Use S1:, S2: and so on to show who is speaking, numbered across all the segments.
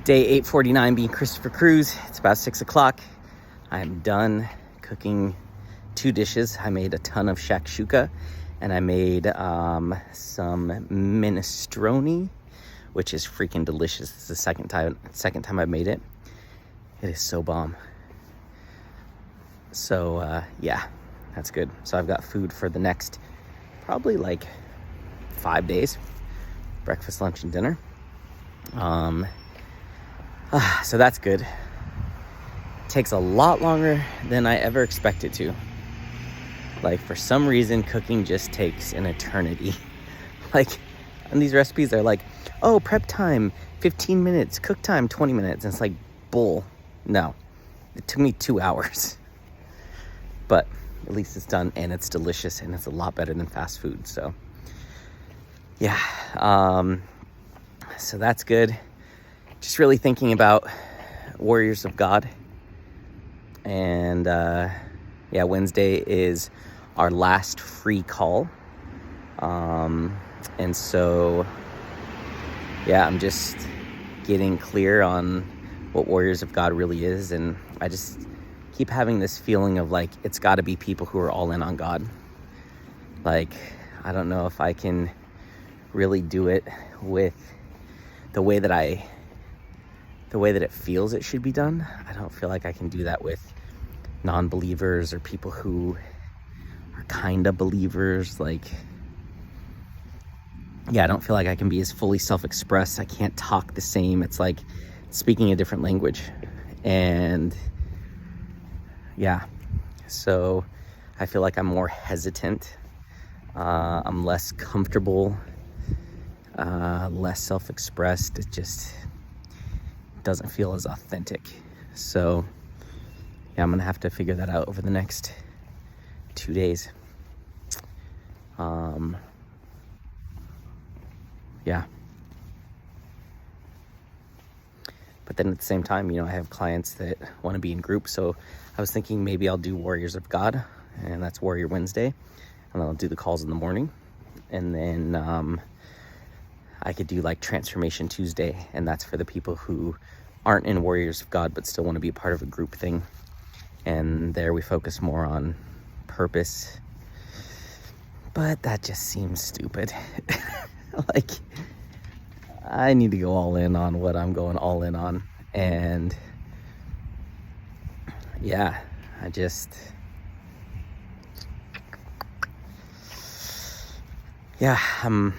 S1: Day 849 being Christopher Cruz. It's about 6 o'clock. I'm done cooking 2 dishes. I made a ton of shakshuka and I made some minestrone, which is freaking delicious. This is the second time I've made it. It is so bomb. So yeah, that's good. So I've got food for the next probably like 5 days. Breakfast, lunch, and dinner. So that's good. Takes a lot longer than I ever expected to. Like, for some reason, cooking just takes an eternity. Like, and these recipes are like, oh, prep time 15 minutes, cook time 20 minutes. And it's like, bull. No, it took me 2 hours. But at least it's done and it's delicious and it's a lot better than fast food. So yeah, so that's good. Just really thinking about Warriors of God. And yeah, Wednesday is our last free call. And so, yeah, I'm just getting clear on what Warriors of God really is. And I just keep having this feeling of like, it's got to be people who are all in on God. Like, I don't know if I can really do it with the way that it feels it should be done. I don't feel like I can do that with non-believers or people who are kind of believers. Like, yeah, I don't feel like I can be as fully self-expressed. I can't talk the same. It's like speaking a different language. And yeah, so I feel like I'm more hesitant. I'm less comfortable, less self-expressed. It just doesn't feel as authentic. So yeah, I'm gonna have to figure that out over the next 2 days. Yeah. But then at the same time, I have clients that want to be in groups. So I was thinking maybe I'll do Warriors of God, and that's Warrior Wednesday. And then I'll do the calls in the morning. And then I could do like Transformation Tuesday, and that's for the people who aren't in Warriors of God but still want to be a part of a group thing. And there we focus more on purpose. But that just seems stupid. Like, I need to go all in on what I'm going all in on. And yeah, I'm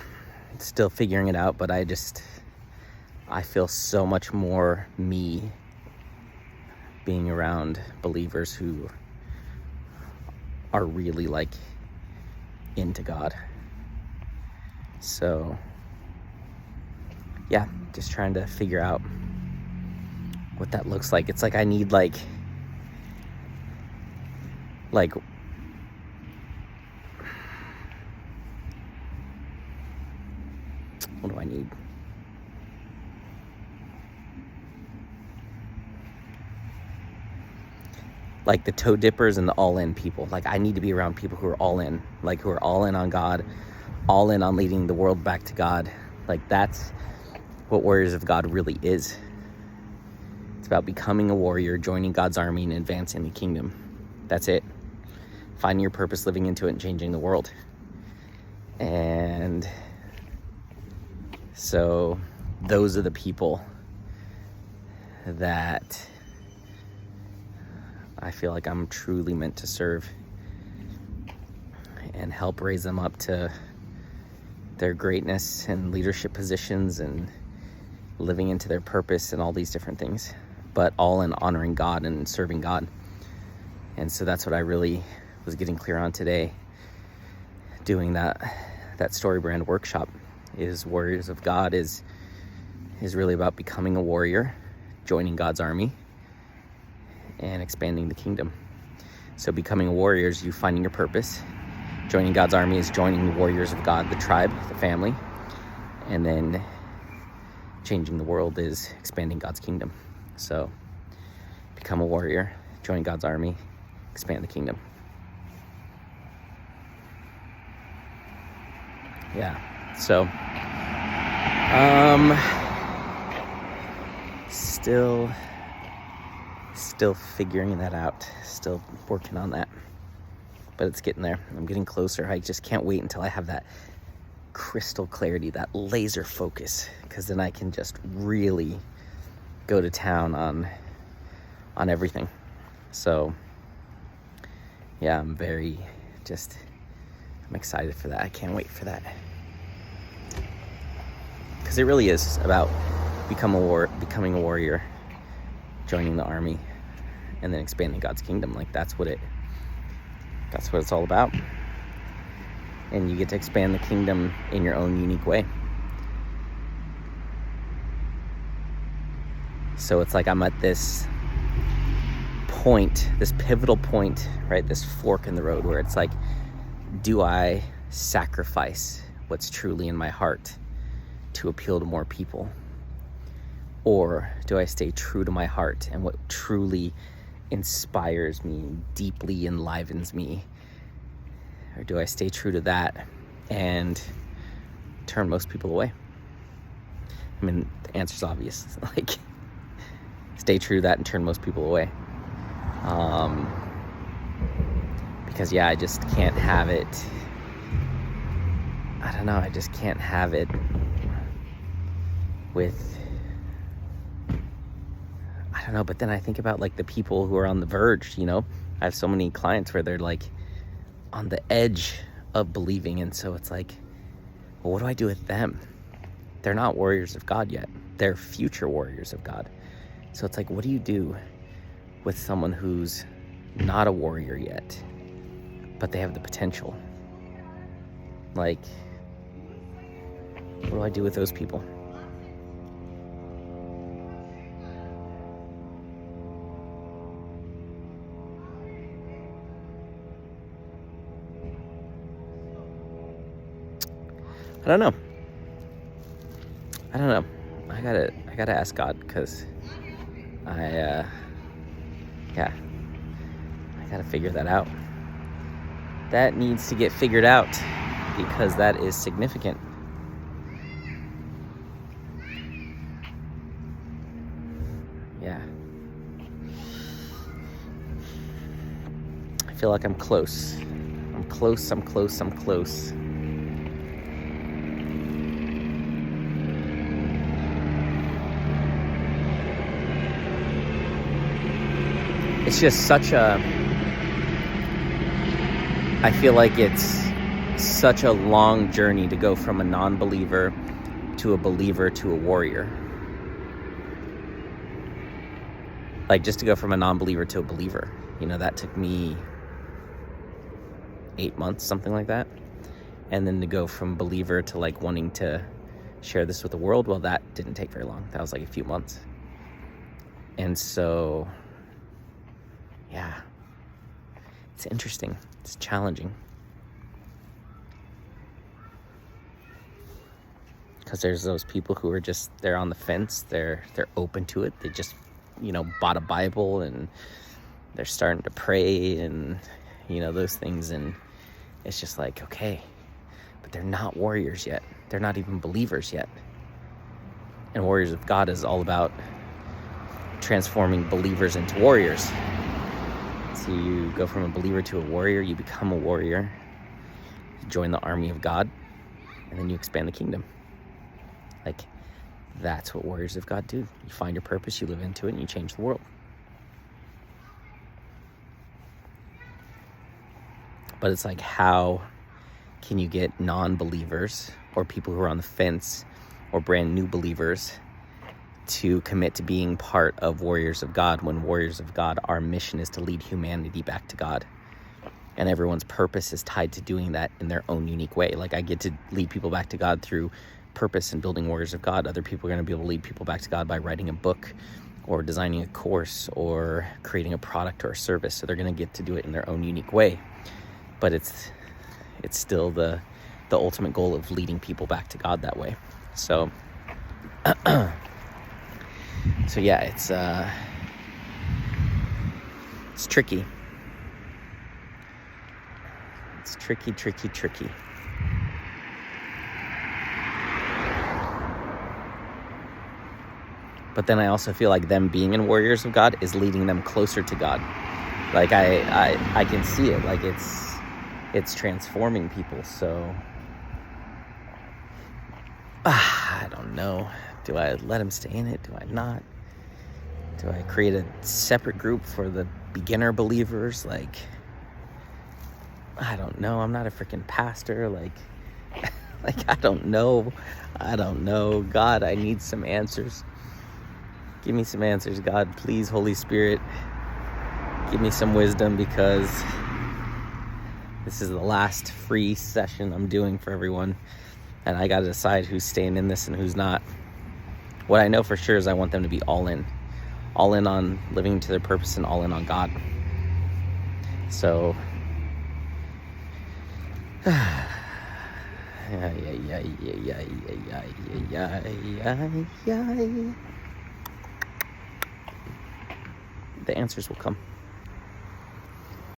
S1: still figuring it out, but I feel so much more me being around believers who are really like into God. So yeah, just trying to figure out what that looks like. It's like I need like what do I need? Like the toe dippers and the all-in people. Like, I need to be around people who are all in, like who are all in on God, all in on leading the world back to God. Like, that's what Warriors of God really is. It's about becoming a warrior, joining God's army, and advancing the kingdom. That's it. Finding your purpose, living into it, and changing the world. And so those are the people that I feel like I'm truly meant to serve and help raise them up to their greatness and leadership positions and living into their purpose and all these different things, but all in honoring God and serving God. And so that's what I really was getting clear on today, doing that Story Brand workshop. Is Warriors of God is really about becoming a warrior, joining God's army, and expanding the kingdom. So becoming a warrior is you finding your purpose. Joining God's army is joining the Warriors of God, the tribe, the family. And then changing the world is expanding God's kingdom. So become a warrior, join God's army, expand the kingdom. Yeah. So Still figuring that out. Still working on that. But it's getting there. I'm getting closer. I just can't wait until I have that crystal clarity, that laser focus, because then I can just really go to town on everything. So yeah, I'm excited for that. I can't wait for that, because it really is about becoming a warrior, joining the army, and then expanding God's kingdom. Like that's what it's all about. And you get to expand the kingdom in your own unique way. So it's like I'm at this point, this pivotal point, right? This fork in the road where it's like, do I sacrifice what's truly in my heart to appeal to more people? Or do I stay true to my heart and what truly inspires me, deeply enlivens me? Or do I stay true to that and turn most people away? I mean, the answer's obvious. Like, stay true to that and turn most people away. Because yeah, I just can't have it. I don't know, I just can't have it with, I don't know, but then I think about like the people who are on the verge, you know? I have so many clients where they're like on the edge of believing, and so it's like, well, what do I do with them? They're not warriors of God yet. They're future warriors of God. So it's like, what do you do with someone who's not a warrior yet, but they have the potential? Like, what do I do with those people? I don't know. I gotta ask God, because I gotta figure that out. That needs to get figured out, because that is significant. Yeah. I feel like I'm close. I'm close. It's just I feel like it's such a long journey to go from a non-believer to a believer to a warrior. Like, just to go from a non-believer to a believer, you know, that took me 8 months, something like that. And then to go from believer to like wanting to share this with the world, well, that didn't take very long. That was like a few months. And so, yeah, it's interesting. It's challenging. Because there's those people who are just, they're on the fence. They're open to it. They just, you know, bought a Bible and they're starting to pray and, you know, those things. And it's just like, okay, but they're not warriors yet. They're not even believers yet. And Warriors of God is all about transforming believers into warriors. So you go from a believer to a warrior, you become a warrior, you join the army of God, and then you expand the kingdom. Like, that's what Warriors of God do. You find your purpose, you live into it, and you change the world. But it's like, how can you get non-believers or people who are on the fence or brand new believers to commit to being part of Warriors of God, when Warriors of God, our mission is to lead humanity back to God. And everyone's purpose is tied to doing that in their own unique way. Like, I get to lead people back to God through purpose and building Warriors of God. Other people are going to be able to lead people back to God by writing a book or designing a course or creating a product or a service. So they're going to get to do it in their own unique way. But it's still the ultimate goal of leading people back to God that way. So so yeah, it's tricky. It's tricky. But then I also feel like them being in Warriors of God is leading them closer to God. Like I can see it. Like it's transforming people. So I don't know. Do I let them stay in it? Do I not? Do I create a separate group for the beginner believers? Like, I don't know. I'm not a freaking pastor. Like I don't know. God, I need some answers. Give me some answers, God. Please, Holy Spirit, give me some wisdom, because this is the last free session I'm doing for everyone. And I got to decide who's staying in this and who's not. What I know for sure is I want them to be all in on living to their purpose and all in on God. So, the answers will come.